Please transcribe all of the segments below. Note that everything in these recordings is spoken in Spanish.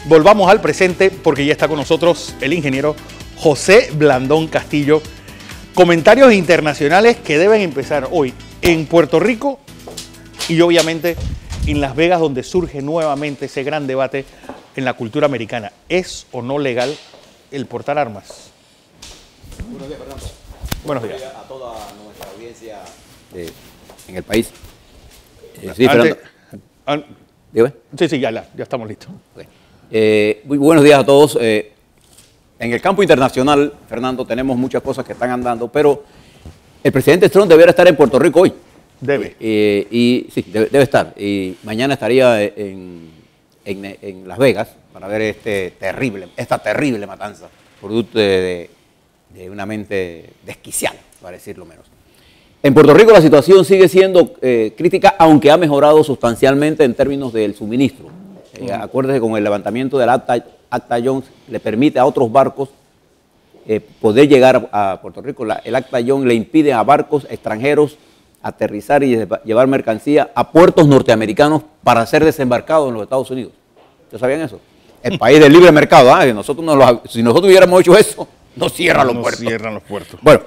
volvamos al presente porque ya está con nosotros el ingeniero José Blandón Castillo. Comentarios internacionales que deben empezar hoy en Puerto Rico y obviamente en Las Vegas, donde surge nuevamente ese gran debate en la cultura americana. ¿Es o no legal el portar armas? Buenos días, Fernando. Buenos días. A toda nuestra audiencia en el país. Sí, Fernando. ¿Dígame? Sí, ya estamos listos. Okay. Muy buenos días a todos. En el campo internacional, Fernando, tenemos muchas cosas que están andando, pero el presidente Trump debería estar en Puerto Rico hoy. Debe. Sí, debe estar. Y mañana estaría en Las Vegas para ver esta terrible matanza, producto de una mente desquiciada, para decirlo menos. En Puerto Rico la situación sigue siendo crítica, aunque ha mejorado sustancialmente en términos del suministro. Acuérdese, con el levantamiento del Acta Jones le permite a otros barcos poder llegar a Puerto Rico. El Acta Jones le impide a barcos extranjeros aterrizar y llevar mercancía a puertos norteamericanos para ser desembarcados en los Estados Unidos. ¿Ustedes sabían eso? El país del libre mercado. Si nosotros hubiéramos hecho eso, nos cierran los puertos. Cierran los puertos. Bueno,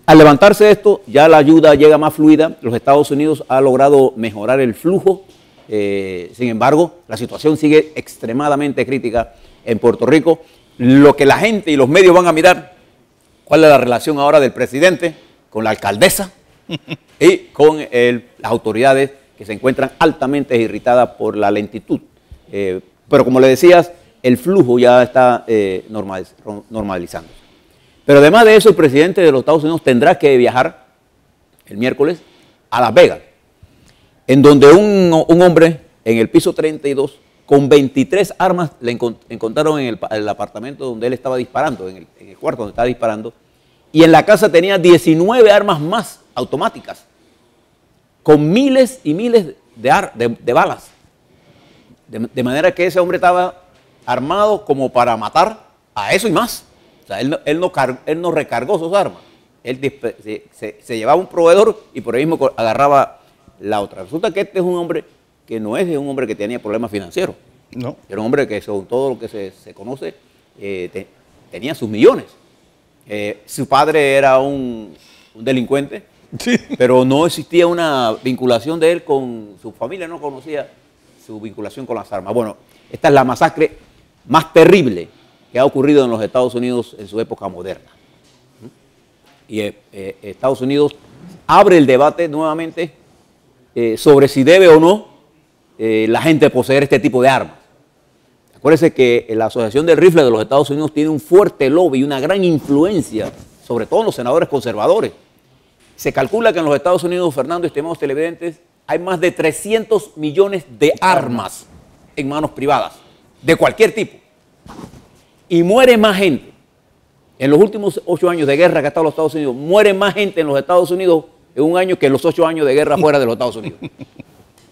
al levantarse esto, ya la ayuda llega más fluida. Los Estados Unidos ha logrado mejorar el flujo. Sin embargo, la situación sigue extremadamente crítica en Puerto Rico. Lo que la gente y los medios van a mirar, cuál es la relación ahora del presidente con la alcaldesa y con las autoridades que se encuentran altamente irritadas por la lentitud. Pero como le decías, el flujo ya está normalizando. Pero además de eso, el presidente de los Estados Unidos tendrá que viajar el miércoles a Las Vegas, en donde un hombre en el piso 32 con 23 armas le encontraron en el apartamento donde él estaba disparando, en el cuarto donde estaba disparando, y en la casa tenía 19 armas más automáticas, con miles y miles de balas. De manera que ese hombre estaba armado como para matar a eso y más. O sea, él no recargó sus armas. Él se llevaba un proveedor y por ahí mismo agarraba la otra. Resulta que este es un hombre que no es un hombre que tenía problemas financieros. No. Era un hombre que, según todo lo que se conoce, tenía sus millones. Su padre era un delincuente, sí, pero no existía una vinculación de él con su familia, no conocía su vinculación con las armas. Bueno, esta es la masacre más terrible que ha ocurrido en los Estados Unidos en su época moderna. Y Estados Unidos abre el debate nuevamente sobre si debe o no la gente poseer este tipo de armas. Acuérdense que la Asociación del Rifle de los Estados Unidos tiene un fuerte lobby y una gran influencia, sobre todo en los senadores conservadores. Se calcula que en los Estados Unidos, Fernando y estimados televidentes, hay más de 300 millones de armas en manos privadas, de cualquier tipo. Y muere más gente. En los últimos 8 años de guerra que ha estado los Estados Unidos, muere más gente en los Estados Unidos en un año que en los 8 años de guerra fuera de los Estados Unidos.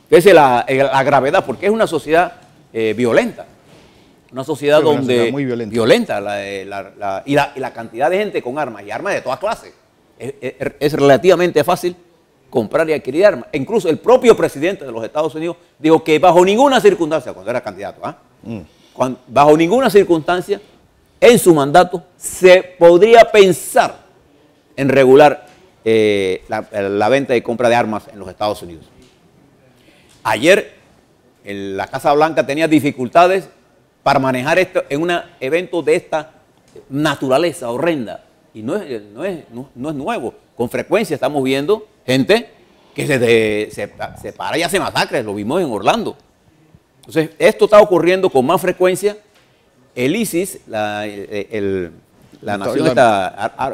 Esa es la gravedad, porque es una sociedad violenta. Una sociedad donde muy violenta y la cantidad de gente con armas, y armas de todas clases. Es relativamente fácil comprar y adquirir armas. E incluso el propio presidente de los Estados Unidos dijo que bajo ninguna circunstancia, cuando era candidato, bajo ninguna circunstancia en su mandato se podría pensar en regular la venta y compra de armas en los Estados Unidos. Ayer la Casa Blanca tenía dificultades para manejar esto en un evento de esta naturaleza horrenda. Y no es nuevo. Con frecuencia estamos viendo gente que se para y hace masacres. Lo vimos en Orlando. Entonces, esto está ocurriendo con más frecuencia. El ISIS, la nación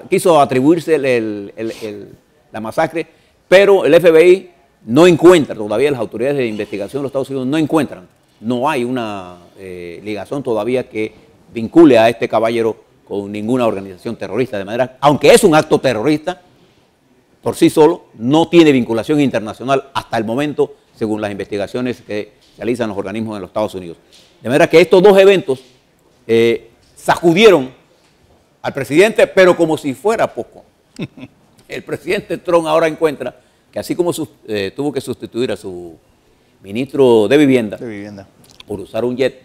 quiso atribuirse la masacre, pero el FBI no encuentra, todavía las autoridades de investigación de los Estados Unidos no encuentran. No hay una ligación todavía que vincule a este caballero con ninguna organización terrorista, de manera, aunque es un acto terrorista, por sí solo, no tiene vinculación internacional hasta el momento, según las investigaciones que realizan los organismos en los Estados Unidos. De manera que estos dos eventos sacudieron al presidente, pero como si fuera poco. El presidente Trump ahora encuentra que así como tuvo que sustituir a su ministro de vivienda por usar un jet,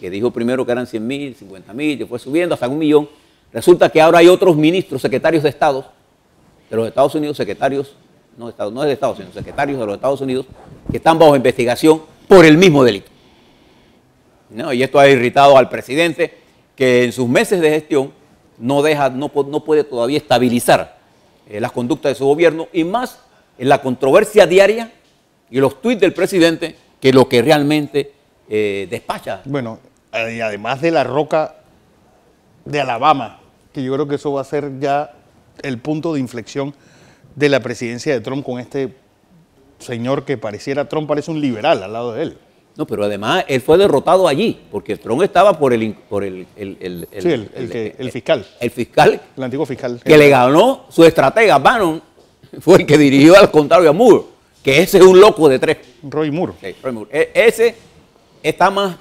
que dijo primero que eran 100.000, 50.000, que fue subiendo hasta 1.000.000. Resulta que ahora hay otros ministros, secretarios de Estado de los Estados Unidos, secretarios, no es de Estado, sino secretarios de los Estados Unidos, que están bajo investigación por el mismo delito. ¿No? Y esto ha irritado al presidente, que en sus meses de gestión no puede todavía estabilizar las conductas de su gobierno, y más en la controversia diaria y los tuits del presidente, que lo que realmente despacha. Bueno, y además de la roca de Alabama, que yo creo que eso va a ser ya el punto de inflexión de la presidencia de Trump con este señor que Trump parece un liberal al lado de él. No, pero además él fue derrotado allí, porque Trump estaba por el fiscal. El fiscal. El antiguo fiscal. Que le ganó su estratega, Bannon, fue el que dirigió al contrario a Moore, que ese es un loco de tres. Roy Moore. Sí, Roy Moore. Ese está más,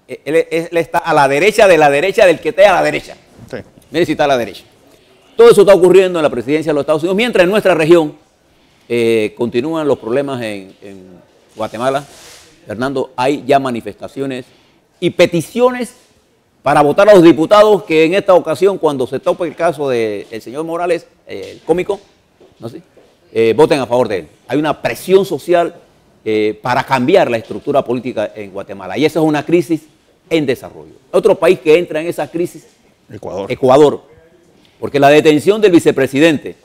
él está a la derecha del que esté a la derecha. Sí. Mire si está a la derecha. Todo eso está ocurriendo en la presidencia de los Estados Unidos, mientras en nuestra región continúan los problemas en Guatemala. Fernando, hay ya manifestaciones y peticiones para votar a los diputados que en esta ocasión, cuando se tope el caso del señor Morales, el cómico, no sé, voten a favor de él. Hay una presión social para cambiar la estructura política en Guatemala, y esa es una crisis en desarrollo. Otro país que entra en esa crisis, Ecuador, porque la detención del vicepresidente,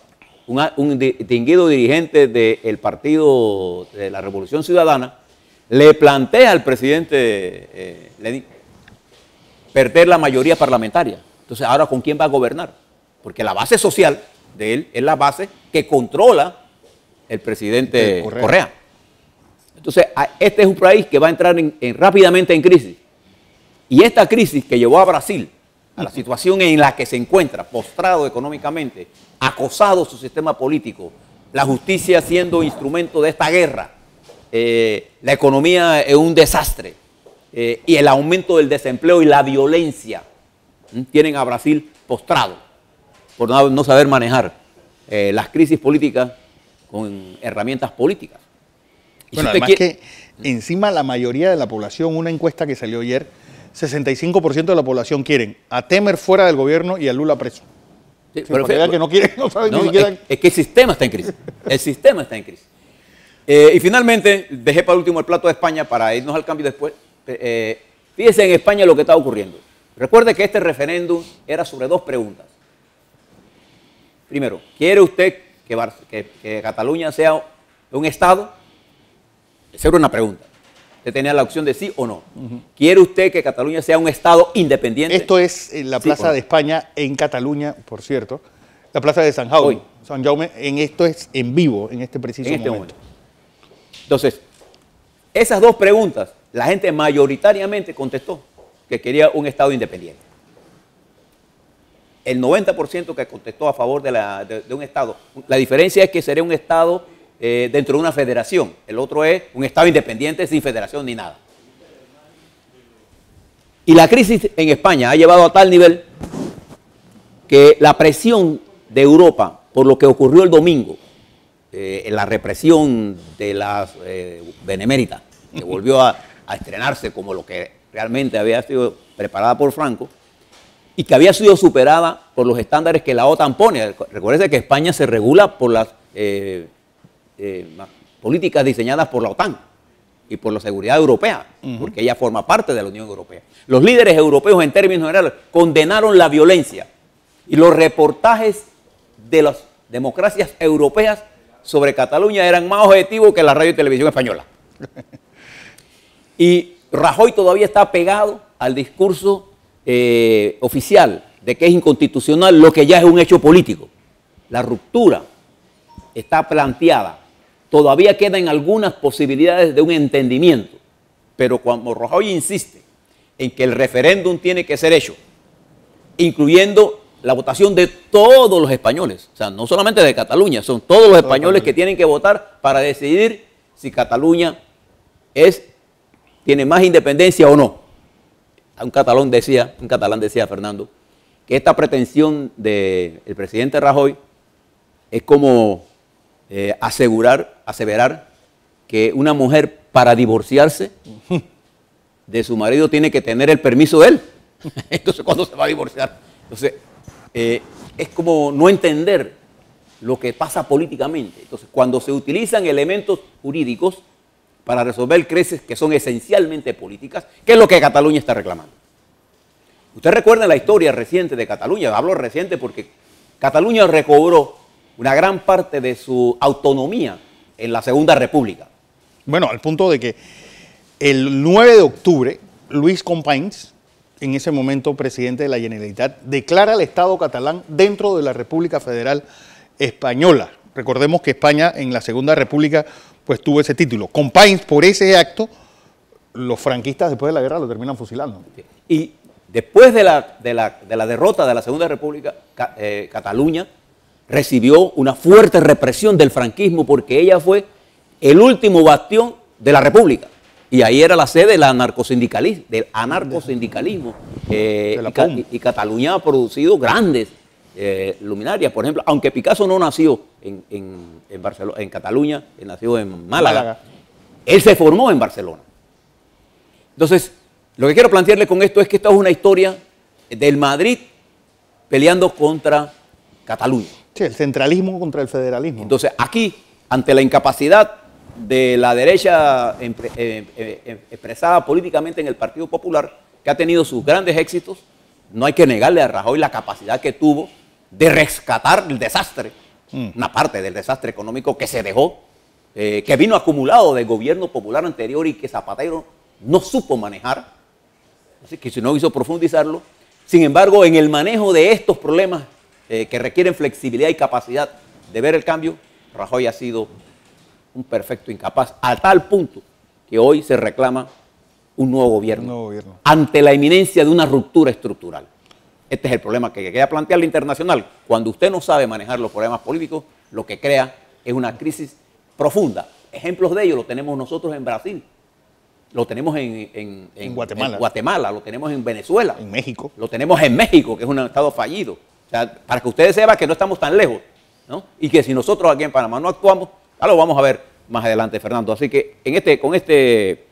un distinguido dirigente del Partido de la Revolución Ciudadana, le plantea al presidente Lenin perder la mayoría parlamentaria. Entonces, ¿ahora con quién va a gobernar? Porque la base social de él es la base que controla el presidente Correa. Entonces, este es un país que va a entrar rápidamente en crisis. Y esta crisis que llevó a Brasil a la situación en la que se encuentra, postrado económicamente, acosado su sistema político, la justicia siendo instrumento de esta guerra, la economía es un desastre, y el aumento del desempleo y la violencia tienen a Brasil postrado por no saber manejar las crisis políticas con herramientas políticas. Y bueno, si además que encima la mayoría de la población, una encuesta que salió ayer, 65% de la población quieren a Temer fuera del gobierno y a Lula preso. Sí, pero que no quieren, no saben ni siquiera. Es que el sistema está en crisis. El sistema está en crisis. Y finalmente, dejé para último el plato de España para irnos al cambio después. Fíjese en España lo que está ocurriendo. Recuerde que este referéndum era sobre dos preguntas. Primero, ¿quiere usted que Cataluña sea un Estado? Esa era una pregunta. Usted tenía la opción de sí o no. ¿Quiere usted que Cataluña sea un Estado independiente? Esto es en la Plaza de España, en Cataluña, por cierto. La Plaza de San Jaume. San Jaume, esto es en vivo, en este preciso momento. Entonces, esas dos preguntas, la gente mayoritariamente contestó que quería un Estado independiente. El 90% que contestó a favor de un Estado. La diferencia es que sería un Estado dentro de una federación. El otro es un Estado independiente sin federación ni nada. Y la crisis en España ha llevado a tal nivel que la presión de Europa por lo que ocurrió el domingo, la represión de las beneméritas, que volvió a estrenarse como lo que realmente había sido preparada por Franco, y que había sido superada por los estándares que la OTAN pone. Recuerde que España se regula por las políticas diseñadas por la OTAN y por la seguridad europea, porque ella forma parte de la Unión Europea. Los líderes europeos, en términos generales, condenaron la violencia, y los reportajes de las democracias europeas sobre Cataluña eran más objetivos que la radio y televisión española. Y Rajoy todavía está pegado al discurso oficial de que es inconstitucional lo que ya es un hecho político. La ruptura está planteada. Todavía quedan algunas posibilidades de un entendimiento, pero cuando Rajoy insiste en que el referéndum tiene que ser hecho, incluyendo la votación de todos los españoles, o sea, no solamente de Cataluña, son todos los españoles que tienen que votar para decidir si Cataluña tiene más independencia o no. Un catalán decía, Fernando, que esta pretensión del presidente Rajoy es como aseverar que una mujer para divorciarse de su marido tiene que tener el permiso de él. Entonces, ¿cuándo se va a divorciar? Entonces, es como no entender lo que pasa políticamente. Entonces, cuando se utilizan elementos jurídicos para resolver crisis que son esencialmente políticas, ¿qué es lo que Cataluña está reclamando? Usted recuerda la historia reciente de Cataluña, hablo reciente porque Cataluña recobró una gran parte de su autonomía en la Segunda República. Bueno, al punto de que el 9 de octubre, Luis Companys, en ese momento presidente de la Generalitat, declara el Estado catalán dentro de la República Federal Española. Recordemos que España en la Segunda República pues tuvo ese título. Companys, por ese acto, los franquistas después de la guerra lo terminan fusilando. Y después de la derrota de la Segunda República, Cataluña recibió una fuerte represión del franquismo porque ella fue el último bastión de la República. Y ahí era la sede del anarcosindicalismo. Y Cataluña ha producido grandes luminarias. Por ejemplo, aunque Picasso no nació en Barcelona, en Cataluña, él nació en Málaga, él se formó en Barcelona. Entonces, lo que quiero plantearle con esto es que esta es una historia del Madrid peleando contra Cataluña. Sí, el centralismo contra el federalismo. Entonces, aquí, ante la incapacidad de la derecha expresada políticamente en el Partido Popular, que ha tenido sus grandes éxitos, no hay que negarle a Rajoy la capacidad que tuvo de rescatar el desastre, una parte del desastre económico que se dejó, que vino acumulado del gobierno popular anterior y que Zapatero no supo manejar, así que si no hizo profundizarlo. Sin embargo, en el manejo de estos problemas que requieren flexibilidad y capacidad de ver el cambio, Rajoy ha sido un perfecto incapaz, a tal punto que hoy se reclama un nuevo gobierno, ante la inminencia de una ruptura estructural. Este es el problema que quería plantear la internacional. Cuando usted no sabe manejar los problemas políticos, lo que crea es una crisis profunda. Ejemplos de ello lo tenemos nosotros en Brasil, lo tenemos en Guatemala, lo tenemos en Venezuela, en México. Lo tenemos en México, que es un estado fallido. O sea, para que ustedes sepan que no estamos tan lejos, ¿no? Y que si nosotros aquí en Panamá no actuamos, ya lo vamos a ver más adelante, Fernando. Así que con este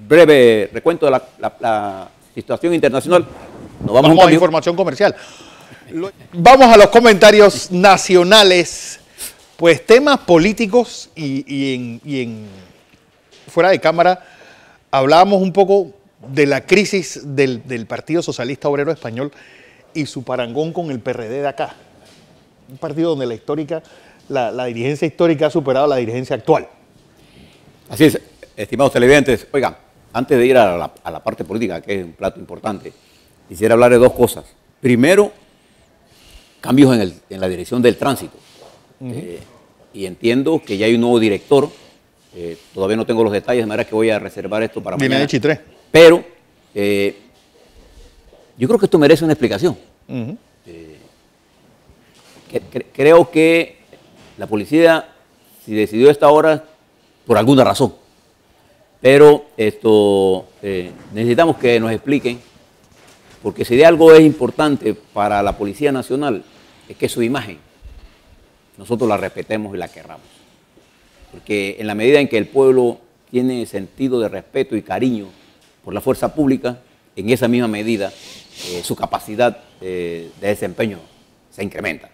breve recuento de la situación internacional, nos vamos a información comercial. Vamos a los comentarios nacionales. Pues temas políticos y fuera de cámara hablábamos un poco de la crisis del Partido Socialista Obrero Español y su parangón con el PRD de acá. Un partido donde la dirigencia histórica ha superado a la dirigencia actual. Así es, estimados televidentes. Oigan, antes de ir a la parte política, que es un plato importante, quisiera hablar de dos cosas. Primero, cambios en la dirección del tránsito. Y entiendo que ya hay un nuevo director. Todavía no tengo los detalles, de manera que voy a reservar esto para mañana. Pero yo creo que esto merece una explicación. Creo que la policía, si decidió a esta hora, por alguna razón. Pero necesitamos que nos expliquen, porque si de algo es importante para la Policía Nacional, es que su imagen nosotros la respetemos y la querramos. Porque en la medida en que el pueblo tiene sentido de respeto y cariño por la fuerza pública, en esa misma medida su capacidad de desempeño se incrementa.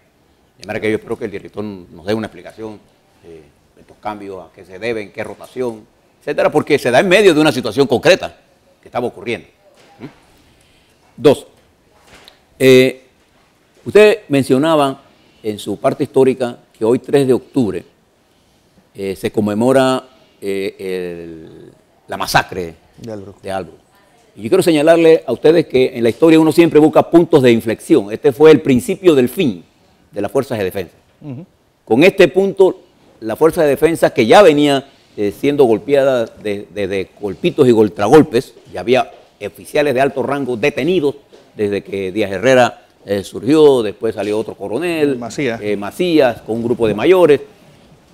De manera que yo espero que el director nos dé una explicación de estos cambios, a qué se deben, qué rotación, etcétera, porque se da en medio de una situación concreta que estaba ocurriendo. Dos, usted mencionaba en su parte histórica que hoy 3 de octubre se conmemora la masacre de Albrook. Y yo quiero señalarle a ustedes que en la historia uno siempre busca puntos de inflexión. Este fue el principio del fin de las fuerzas de defensa. Con este punto, la fuerza de defensa, que ya venía siendo golpeada de golpitos y contragolpes, ya había oficiales de alto rango detenidos desde que Díaz Herrera surgió, después salió otro coronel, Macías, con un grupo de mayores.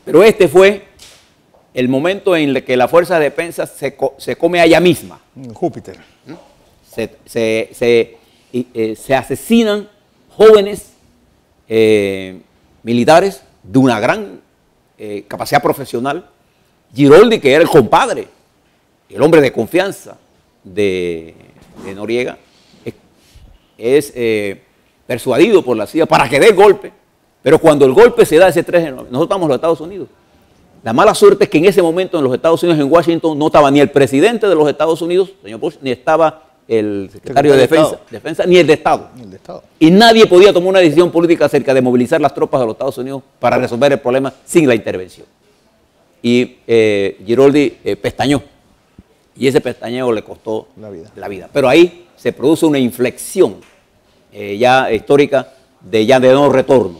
Pero este fue el momento en el que la fuerza de defensa se come a ella misma. Júpiter. Se asesinan jóvenes militares de una gran capacidad profesional. Giroldi, que era el compadre, el hombre de confianza de Noriega es persuadido por la CIA para que dé el golpe, pero cuando el golpe se da ese 3 de noviembre, nosotros estamos en los Estados Unidos. La mala suerte es que en ese momento en los Estados Unidos, en Washington, no estaba ni el presidente de los Estados Unidos, señor Bush, ni estaba el secretario de Defensa, ni el de Estado. Y nadie podía tomar una decisión política acerca de movilizar las tropas de los Estados Unidos para resolver el problema sin la intervención. Y Giroldi pestañó. Y ese pestañeo le costó la vida. Pero ahí se produce una inflexión ya histórica de no retorno.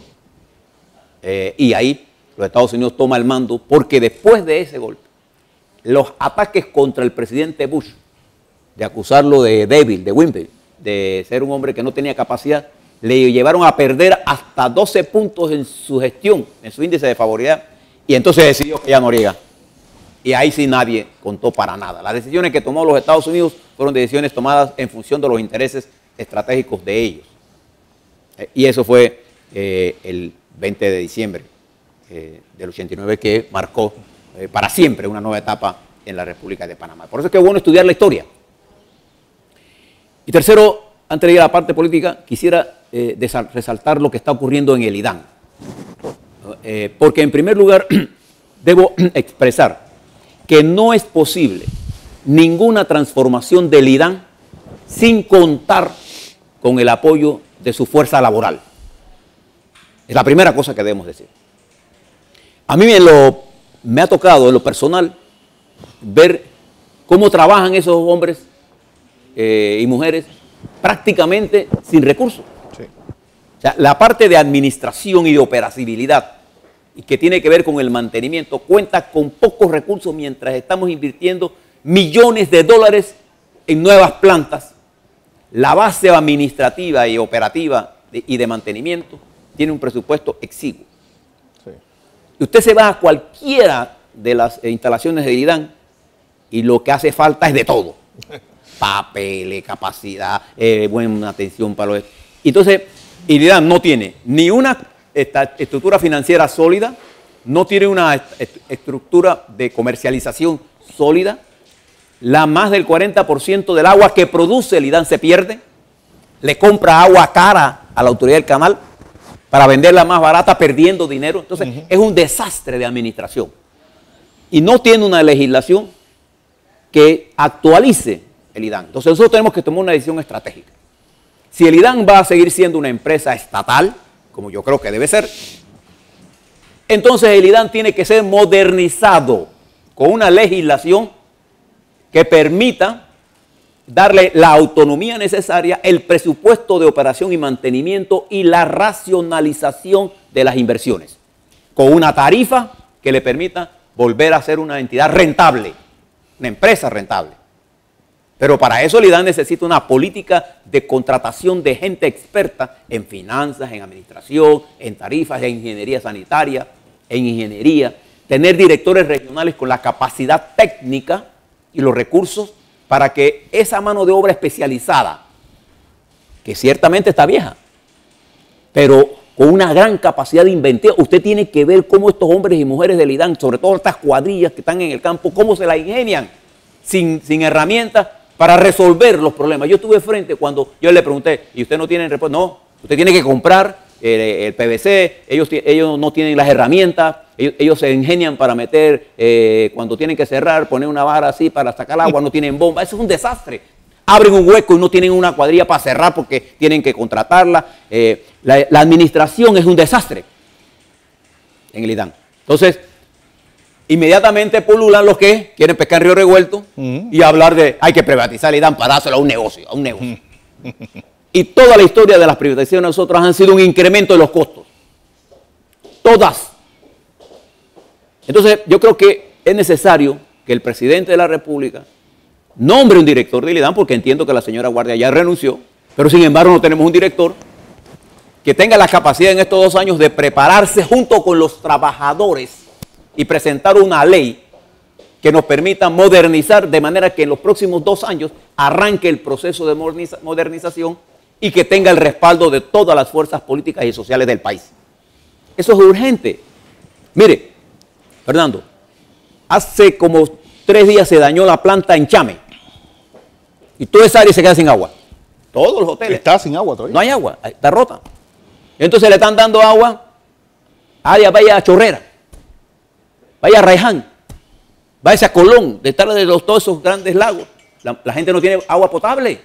Y ahí los Estados Unidos toman el mando porque después de ese golpe, los ataques contra el presidente Bush, de acusarlo de débil, de wimpy, de ser un hombre que no tenía capacidad, le llevaron a perder hasta 12 puntos en su gestión, en su índice de favoridad, y entonces decidió que ya Noriega. Y ahí sí nadie contó para nada. Las decisiones que tomó los Estados Unidos fueron decisiones tomadas en función de los intereses estratégicos de ellos. Y eso fue el 20 de diciembre del 89 que marcó para siempre una nueva etapa en la República de Panamá. Por eso es que es bueno estudiar la historia. Y tercero, antes de ir a la parte política, quisiera resaltar lo que está ocurriendo en el IDAN. Porque en primer lugar, debo expresar que no es posible ninguna transformación del IDAN sin contar con el apoyo de su fuerza laboral. Es la primera cosa que debemos decir. A mí me ha tocado en lo personal ver cómo trabajan esos hombres y mujeres prácticamente sin recursos. Sí. O sea, la parte de administración y de operatividad y que tiene que ver con el mantenimiento cuenta con pocos recursos mientras estamos invirtiendo millones de dólares en nuevas plantas. La base administrativa y operativa y de mantenimiento tiene un presupuesto exiguo. Sí. Y usted se va a cualquiera de las instalaciones de IDAN y lo que hace falta es de todo. Papeles, capacidad, buena atención para los... Entonces, IDAN no tiene ni una estructura financiera sólida, no tiene una estructura de comercialización sólida. Más del 40% del agua que produce el IDAN se pierde. Le compra agua cara a la autoridad del canal para venderla más barata, perdiendo dinero. Entonces, es un desastre de administración. Y no tiene una legislación que actualice el IDAN. Entonces, nosotros tenemos que tomar una decisión estratégica. Si el IDAN va a seguir siendo una empresa estatal, como yo creo que debe ser, entonces el IDAN tiene que ser modernizado con una legislación que permita darle la autonomía necesaria, el presupuesto de operación y mantenimiento y la racionalización de las inversiones, con una tarifa que le permita volver a ser una entidad rentable, una empresa rentable. Pero para eso el IDAN necesita una política de contratación de gente experta en finanzas, en administración, en tarifas, en ingeniería sanitaria, en ingeniería, tener directores regionales con la capacidad técnica y los recursos para que esa mano de obra especializada, que ciertamente está vieja, pero con una gran capacidad de inventiva, usted tiene que ver cómo estos hombres y mujeres del IDAN, sobre todo estas cuadrillas que están en el campo, cómo se la ingenian sin herramientas para resolver los problemas. Yo estuve frente cuando yo le pregunté, ¿y usted no tiene respuesta? No, usted tiene que comprar el PVC, ellos no tienen las herramientas, ellos se ingenian para meter, cuando tienen que cerrar, poner una vara así para sacar agua, no tienen bomba, eso es un desastre. Abren un hueco y no tienen una cuadrilla para cerrar porque tienen que contratarla. La administración es un desastre en el IDAN. Entonces, inmediatamente pululan los que quieren pescar en Río Revuelto y hablar de hay que privatizar el IDAN para dárselo a un negocio, Y toda la historia de las privatizaciones de nosotros han sido un incremento de los costos. Todas. Entonces, yo creo que es necesario que el presidente de la República nombre un director del IDAN, porque entiendo que la señora Guardia ya renunció, pero sin embargo no tenemos un director que tenga la capacidad en estos 2 años de prepararse junto con los trabajadores y presentar una ley que nos permita modernizar de manera que en los próximos 2 años arranque el proceso de modernización y que tenga el respaldo de todas las fuerzas políticas y sociales del país. Eso es urgente. Mire, Fernando, hace como 3 días se dañó la planta en Chame. Y toda esa área se queda sin agua. Todos los hoteles. Está sin agua todavía. No hay agua, está rota. Entonces le están dando agua a área, vaya a Chorrera, vaya a Raiján, vaya a Colón, de estar de todos esos grandes lagos. La gente no tiene agua potable.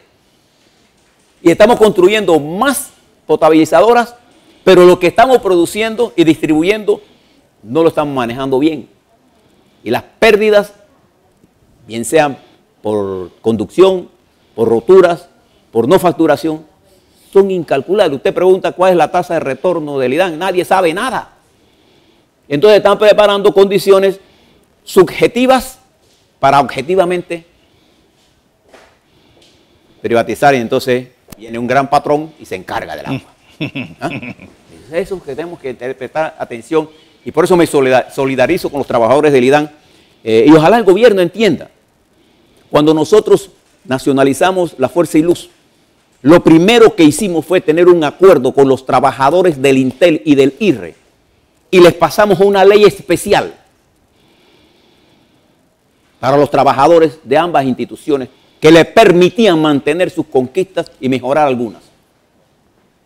Y estamos construyendo más potabilizadoras, pero lo que estamos produciendo y distribuyendo no lo estamos manejando bien. Y las pérdidas, bien sean por conducción, por roturas, por no facturación, son incalculables. Usted pregunta cuál es la tasa de retorno del IDAN, nadie sabe nada. Entonces están preparando condiciones subjetivas para objetivamente privatizar, y entonces viene un gran patrón y se encarga del agua. ¿Ah? Es eso que tenemos que prestar atención, y por eso me solidarizo con los trabajadores del IDAN, y ojalá el gobierno entienda. Cuando nosotros nacionalizamos la Fuerza y Luz, lo primero que hicimos fue tener un acuerdo con los trabajadores del Intel y del IRRE, y les pasamos una ley especial para los trabajadores de ambas instituciones que les permitían mantener sus conquistas y mejorar algunas,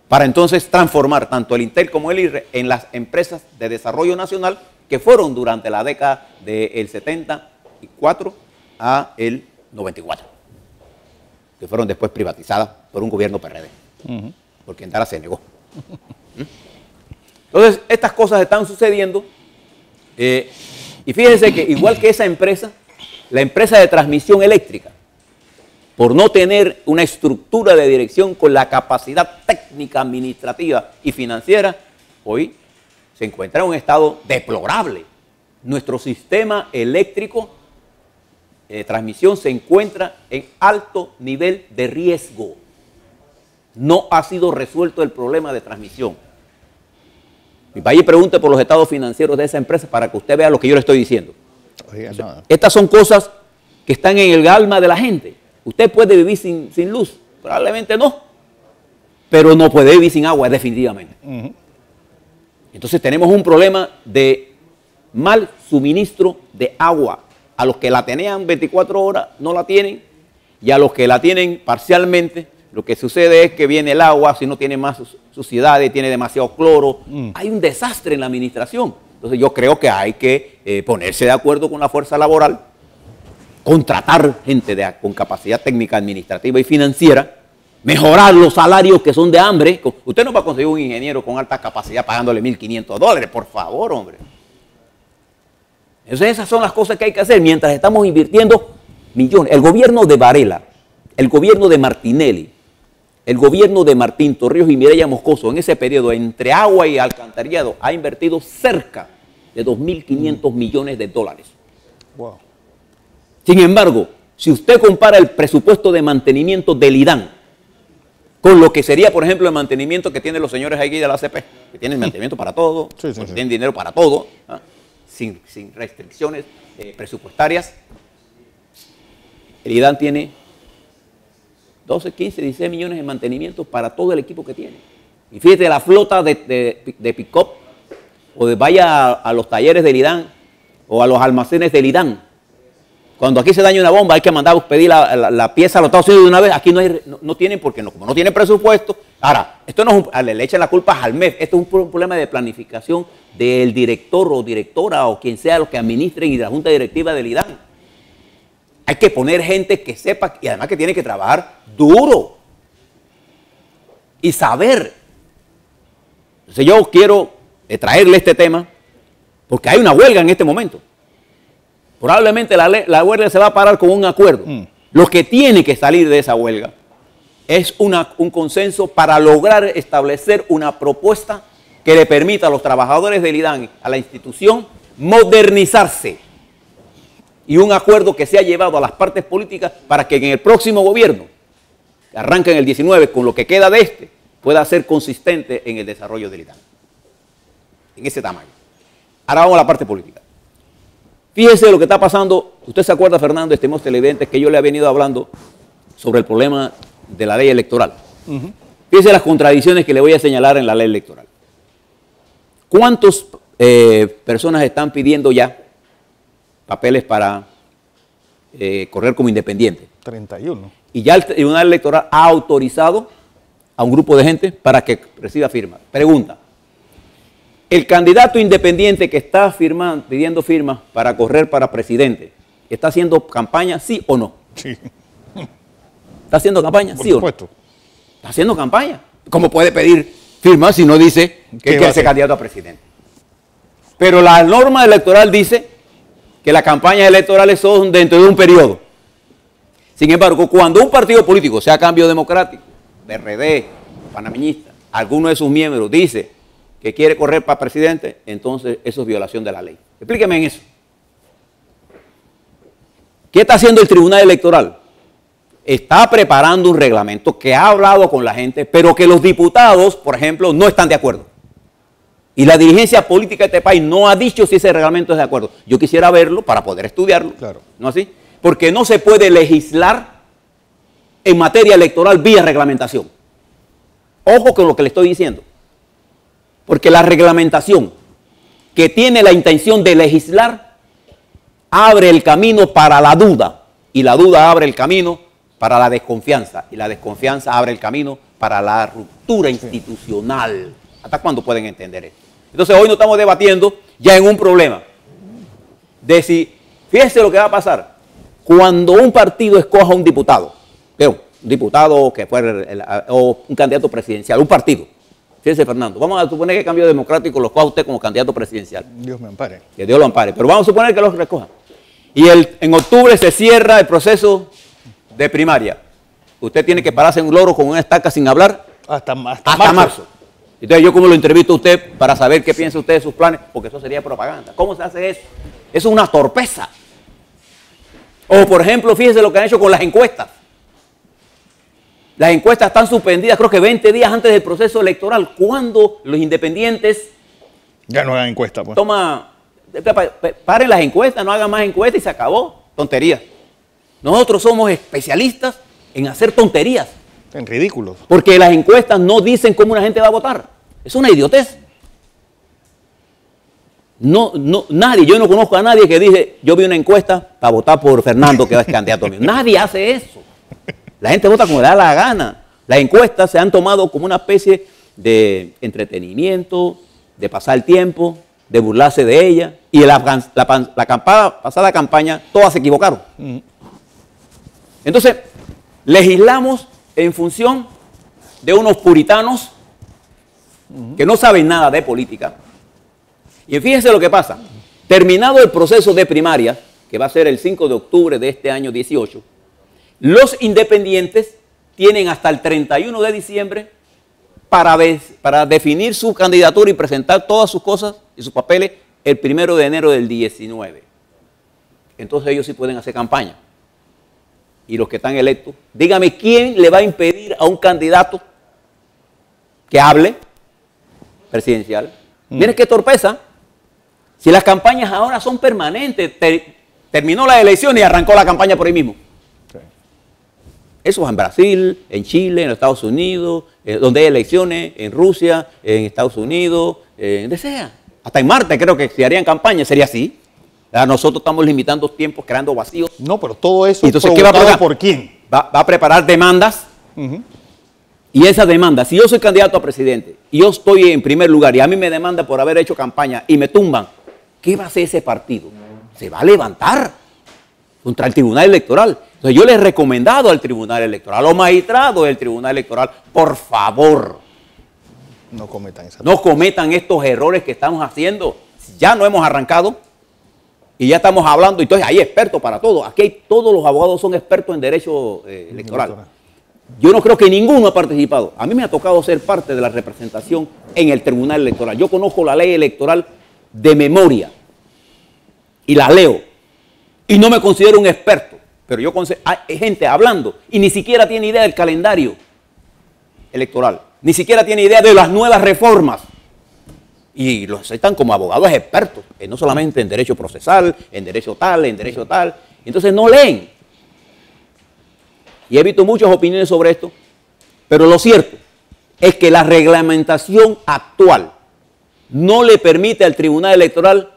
para entonces transformar tanto el Intel como el IRRE en las empresas de desarrollo nacional que fueron durante la década del 74 a el 94, que fueron después privatizadas por un gobierno PRD, porque Endara se negó. Entonces, estas cosas están sucediendo, y fíjense que igual que esa empresa, la empresa de transmisión eléctrica, por no tener una estructura de dirección con la capacidad técnica, administrativa y financiera, hoy se encuentra en un estado deplorable. Nuestro sistema eléctrico de transmisión se encuentra en alto nivel de riesgo. No ha sido resuelto el problema de transmisión. Y vaya y pregunte por los estados financieros de esa empresa para que usted vea lo que yo le estoy diciendo. Estas son cosas que están en el alma de la gente. Usted puede vivir sin luz, probablemente no, pero no puede vivir sin agua, definitivamente. Entonces tenemos un problema de mal suministro de agua. A los que la tenían 24 horas no la tienen, y a los que la tienen parcialmente, lo que sucede es que viene el agua, si no tiene más suciedades, tiene demasiado cloro. Hay un desastre en la administración. Entonces yo creo que hay que ponerse de acuerdo con la fuerza laboral, contratar gente con capacidad técnica, administrativa y financiera, mejorar los salarios que son de hambre. Usted no va a conseguir un ingeniero con alta capacidad pagándole $1.500, por favor, hombre. Entonces esas son las cosas que hay que hacer mientras estamos invirtiendo millones. El gobierno de Varela, el gobierno de Martinelli, el gobierno de Martín Torrijos y Mireya Moscoso en ese periodo, entre agua y alcantarillado, ha invertido cerca de $2.500 millones. Wow. Sin embargo, si usted compara el presupuesto de mantenimiento del IDAN con lo que sería, por ejemplo, el mantenimiento que tienen los señores aquí de la ACP, que tienen mantenimiento para todo, tienen dinero para todo, ¿ah? sin restricciones presupuestarias, el IDAN tiene 12, 15, 16 millones de mantenimiento para todo el equipo que tiene. Y fíjate, la flota de pick-up, o de vaya a los talleres del IDAN, o a los almacenes del IDAN. Cuando aquí se daña una bomba, hay que mandar pedir la pieza a los Estados Unidos de una vez. Aquí no tienen, porque como no tienen presupuesto. Ahora, esto no es le echan la culpa al MEF. Esto es un problema de planificación del director o directora o quien sea los que administren y de la junta directiva del IDAN. Hay que poner gente que sepa y además que tiene que trabajar duro y saber. Entonces yo quiero traerle este tema porque hay una huelga en este momento. Probablemente la huelga se va a parar con un acuerdo. Lo que tiene que salir de esa huelga es un consenso para lograr establecer una propuesta que le permita a los trabajadores del IDAN, a la institución, modernizarse. Y un acuerdo que sea llevado a las partes políticas para que en el próximo gobierno, que arranca en el 19, con lo que queda de este, pueda ser consistente en el desarrollo del IDAN. En ese tamaño. Ahora vamos a la parte política. Fíjese lo que está pasando. Usted se acuerda, Fernando, estimados televidentes, que yo le he venido hablando sobre el problema de la ley electoral. Fíjese las contradicciones que le voy a señalar en la ley electoral. ¿Cuántas personas están pidiendo ya papeles para correr como independiente. 31. Y ya el Tribunal Electoral ha autorizado a un grupo de gente para que reciba firmas. Pregunta, ¿el candidato independiente que está pidiendo firmas para correr para presidente, está haciendo campaña, sí o no? Sí. ¿Está haciendo campaña? Por Sí supuesto. o no. Está haciendo campaña. ¿Cómo puede pedir firmas si no dice que quiere ser candidato a presidente? Pero la norma electoral dice que las campañas electorales son dentro de un periodo. Sin embargo, cuando un partido político, sea Cambio Democrático, PRD, panameñista, alguno de sus miembros dice que quiere correr para presidente, entonces eso es violación de la ley. Explíqueme en eso. ¿Qué está haciendo el Tribunal Electoral? Está preparando un reglamento que ha hablado con la gente, pero que los diputados, por ejemplo, no están de acuerdo. Y la dirigencia política de este país no ha dicho si ese reglamento es de acuerdo. Yo quisiera verlo para poder estudiarlo. Claro. ¿No así? Porque no se puede legislar en materia electoral vía reglamentación. Ojo con lo que le estoy diciendo. Porque la reglamentación que tiene la intención de legislar abre el camino para la duda. Y la duda abre el camino para la desconfianza. Y la desconfianza abre el camino para la ruptura institucional. ¿Hasta cuándo pueden entender esto? Entonces hoy no estamos debatiendo ya en un problema de si, fíjese lo que va a pasar, cuando un partido escoja un diputado, un diputado que fuera o un candidato presidencial, un partido, fíjese Fernando, vamos a suponer que el Cambio Democrático lo escoja usted como candidato presidencial. Dios me ampare. Que Dios lo ampare, pero vamos a suponer que lo recoja. Y en octubre se cierra el proceso de primaria. Usted tiene que pararse en un loro con una estaca sin hablar Hasta marzo. Entonces yo como lo entrevisto a usted para saber qué piensa usted de sus planes, porque eso sería propaganda. ¿Cómo se hace eso? Eso es una torpeza. O por ejemplo, fíjese lo que han hecho con las encuestas. Las encuestas están suspendidas creo que 20 días antes del proceso electoral. Cuando los independientes ya no hagan encuesta, pues. Paren las encuestas, no hagan más encuestas y se acabó. Tonterías. Nosotros somos especialistas en hacer tonterías. En ridículos. Porque las encuestas no dicen cómo una gente va a votar. Es una idiotez. Nadie, yo no conozco a nadie que dice, yo vi una encuesta para votar por Fernando, que es candidato mío. Nadie hace eso. La gente vota como le da la gana. Las encuestas se han tomado como una especie de entretenimiento, de pasar el tiempo, de burlarse de ella. Y en la pasada campaña, todas se equivocaron. Entonces, legislamos en función de unos puritanos que no saben nada de política. Y fíjense lo que pasa. Terminado el proceso de primaria, que va a ser el 5 de octubre de este año 18, los independientes tienen hasta el 31 de diciembre para definir su candidatura y presentar todas sus cosas y sus papeles el 1 de enero del 19. Entonces ellos sí pueden hacer campaña. Y los que están electos, dígame quién le va a impedir a un candidato que hable presidencial. Miren qué torpeza. Si las campañas ahora son permanentes, terminó la elección y arrancó la campaña por ahí mismo. Sí. Eso es en Brasil, en Chile, en los Estados Unidos, donde hay elecciones, en Rusia, en Estados Unidos, donde sea. Hasta en Marte creo que si harían campaña sería así. Nosotros estamos limitando tiempos, creando vacíos. No, pero todo eso entonces, ¿qué va a preparar? ¿Por quién? Va a preparar demandas. Y esas demandas, si yo soy candidato a presidente y yo estoy en primer lugar y a mí me demandan por haber hecho campaña y me tumban, ¿qué va a hacer ese partido? Se va a levantar contra el Tribunal Electoral. Entonces yo les he recomendado al Tribunal Electoral, a los magistrados del Tribunal Electoral, por favor, no cometan estos errores que estamos haciendo. Ya no hemos arrancado. Y ya estamos hablando, entonces hay expertos para todo. Aquí todos los abogados son expertos en derecho electoral. Yo no creo que ninguno ha participado. A mí me ha tocado ser parte de la representación en el Tribunal Electoral. Yo conozco la ley electoral de memoria y la leo. Y no me considero un experto, pero yo hay gente hablando y ni siquiera tiene idea del calendario electoral. Ni siquiera tiene idea de las nuevas reformas. Y los aceptan como abogados expertos, no solamente en derecho procesal, en derecho tal, en derecho tal. Entonces no leen. Y he visto muchas opiniones sobre esto, pero lo cierto es que la reglamentación actual no le permite al Tribunal Electoral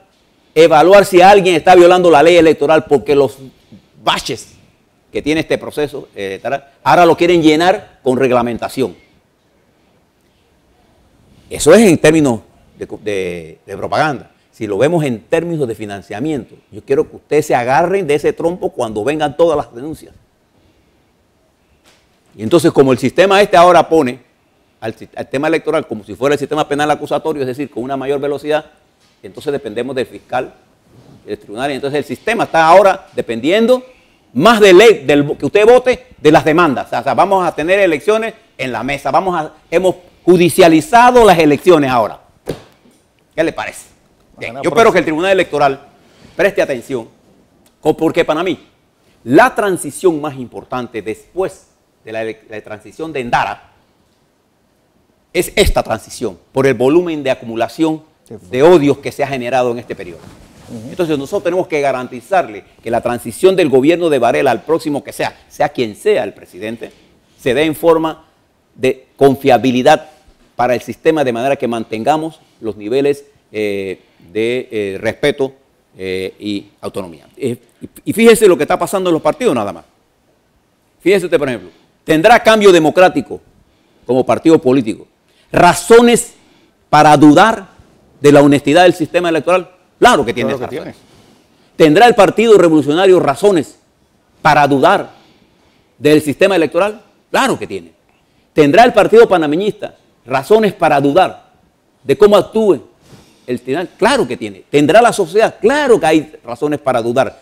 evaluar si alguien está violando la ley electoral porque los baches que tiene este proceso, ahora lo quieren llenar con reglamentación. Eso es en términos de propaganda. Si lo vemos en términos de financiamiento, yo quiero que ustedes se agarren de ese trompo cuando vengan todas las denuncias. Y entonces, como el sistema ahora pone al tema electoral como si fuera el sistema penal acusatorio, es decir, con una mayor velocidad, entonces dependemos del fiscal, del tribunal, y entonces el sistema está ahora dependiendo más de ley, del que usted vote, de las demandas. O sea, vamos a tener elecciones en la mesa, hemos judicializado las elecciones ahora. ¿Qué le parece? Bien, yo espero que el Tribunal Electoral preste atención, porque para mí la transición más importante después de la transición de Endara es esta transición, por el volumen de acumulación de odios que se ha generado en este periodo. Entonces nosotros tenemos que garantizarle que la transición del gobierno de Varela al próximo que sea quien sea el presidente, se dé en forma de confiabilidad para el sistema, de manera que mantengamos los niveles de respeto y autonomía. Y fíjese lo que está pasando en los partidos nada más. Fíjese usted, por ejemplo, ¿tendrá Cambio Democrático como partido político razones para dudar de la honestidad del sistema electoral? Claro que tiene razones. ¿Tendrá el Partido Revolucionario razones para dudar del sistema electoral? Claro que tiene. ¿Tendrá el Partido Panameñista razones para dudar de cómo actúe el tribunal? Claro que tiene. ¿Tendrá la sociedad? Claro que hay razones para dudar,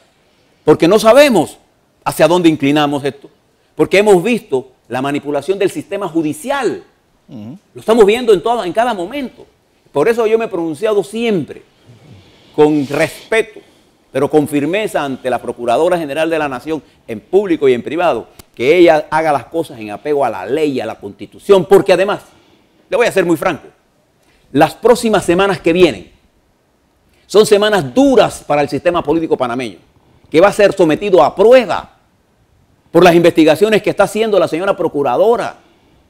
porque no sabemos hacia dónde inclinamos esto, porque hemos visto la manipulación del sistema judicial. Lo estamos viendo en cada momento. Por eso yo me he pronunciado siempre con respeto, pero con firmeza ante la Procuradora General de la Nación, en público y en privado, que ella haga las cosas en apego a la ley y a la Constitución, porque además, le voy a ser muy franco, las próximas semanas que vienen son semanas duras para el sistema político panameño, que va a ser sometido a prueba por las investigaciones que está haciendo la señora Procuradora,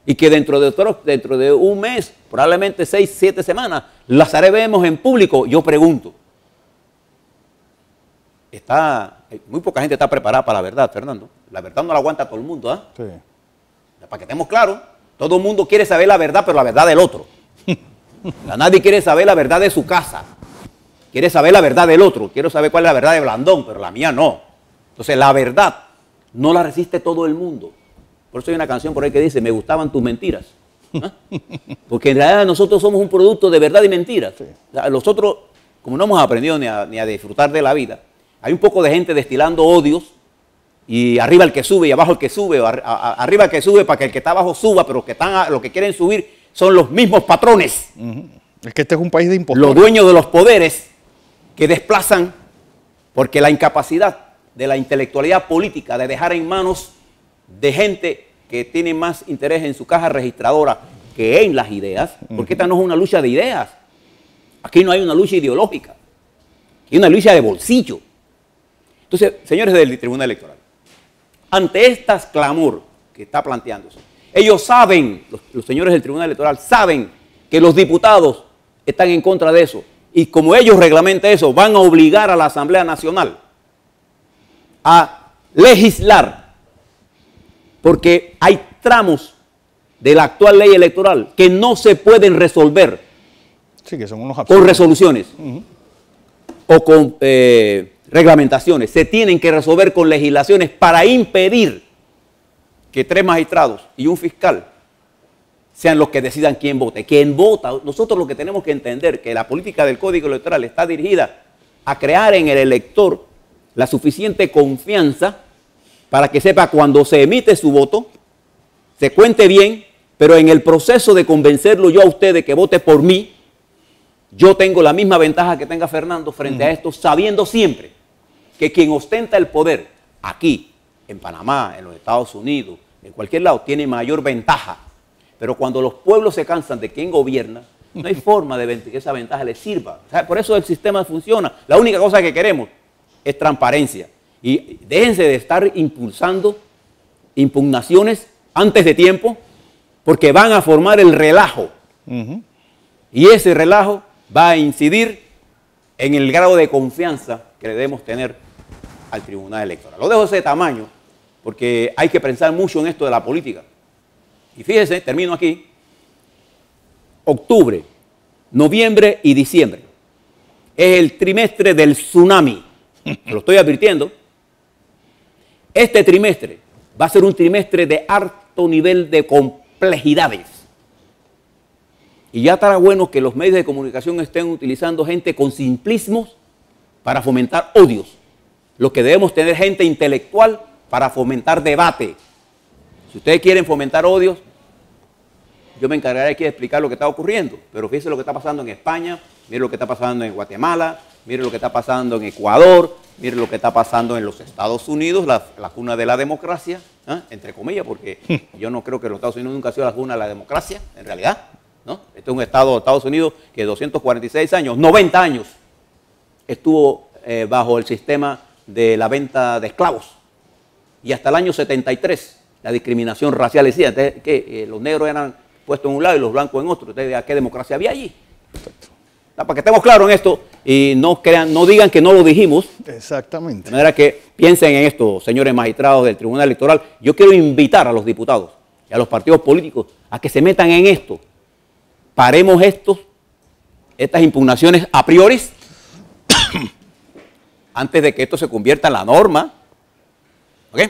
y que dentro de un mes, probablemente 6, 7 semanas, las haremos en público. Yo pregunto, muy poca gente está preparada para la verdad, Fernando. La verdad no la aguanta todo el mundo, ¿ah? Sí. Para que estemos claros, todo el mundo quiere saber la verdad, pero la verdad del otro. Nadie quiere saber la verdad de su casa. Quiere saber la verdad del otro. Quiero saber cuál es la verdad de Blandón, pero la mía no. Entonces, la verdad no la resiste todo el mundo. Por eso hay una canción por ahí que dice, me gustaban tus mentiras. ¿Ah? Porque en realidad nosotros somos un producto de verdad y mentiras. Sí. O sea, nosotros, como no hemos aprendido ni a disfrutar de la vida, hay un poco de gente destilando odios, y arriba el que sube y abajo el que sube, arriba el que sube para que el que está abajo suba, pero los que quieren subir son los mismos patrones. Es que este es un país de impostores. Los dueños de los poderes que desplazan, porque la incapacidad de la intelectualidad política de dejar en manos de gente que tiene más interés en su caja registradora que en las ideas, porque esta no es una lucha de ideas. Aquí no hay una lucha ideológica, aquí hay una lucha de bolsillo. Entonces, señores del Tribunal Electoral, ante este clamor que está planteándose, ellos saben, los señores del Tribunal Electoral saben que los diputados están en contra de eso, y como ellos reglamentan eso, van a obligar a la Asamblea Nacional a legislar, porque hay tramos de la actual ley electoral que no se pueden resolver, sí, que son unos con resoluciones o con reglamentaciones. Se tienen que resolver con legislaciones para impedir que 3 magistrados y un fiscal sean los que decidan quién vote. Quién vota, nosotros lo que tenemos que entender que la política del Código Electoral está dirigida a crear en el elector la suficiente confianza para que sepa cuando se emite su voto, se cuente bien, pero en el proceso de convencerlo yo a usted de que vote por mí, yo tengo la misma ventaja que tenga Fernando frente a esto, sabiendo siempre que quien ostenta el poder aquí, en Panamá, en los Estados Unidos, en cualquier lado, tiene mayor ventaja. Pero cuando los pueblos se cansan de quién gobierna, no hay forma de que esa ventaja les sirva. O sea, por eso el sistema funciona. La única cosa que queremos es transparencia. Y déjense de estar impulsando impugnaciones antes de tiempo, porque van a formar el relajo. Y ese relajo va a incidir en el grado de confianza que debemos tener al Tribunal Electoral. Lo dejo de ese tamaño porque hay que pensar mucho en esto de la política. Y fíjense, termino aquí, octubre, noviembre y diciembre es el trimestre del tsunami. Lo estoy advirtiendo. Este trimestre va a ser un trimestre de alto nivel de complejidades. Y ya estará bueno que los medios de comunicación estén utilizando gente con simplismos para fomentar odios. Lo que debemos tener gente intelectual para fomentar debate. Si ustedes quieren fomentar odios, yo me encargaré aquí de explicar lo que está ocurriendo. Pero fíjense lo que está pasando en España, miren lo que está pasando en Guatemala, miren lo que está pasando en Ecuador, miren lo que está pasando en los Estados Unidos, la cuna de la democracia, ¿eh? Entre comillas, porque yo no creo que los Estados Unidos nunca ha sido la cuna de la democracia, en realidad, ¿no? Este es un estado de Estados Unidos que 246 años, 90 años, estuvo bajo el sistema de la venta de esclavos. Y hasta el año 73, la discriminación racial decía que los negros eran puestos en un lado y los blancos en otro. Entonces, ¿qué democracia había allí? Perfecto. Para que estemos claros en esto y no digan que no lo dijimos. Exactamente. De manera que piensen en esto, señores magistrados del Tribunal Electoral. Yo quiero invitar a los diputados y a los partidos políticos a que se metan en esto. Paremos estas impugnaciones a priori antes de que esto se convierta en la norma. ¿Ok?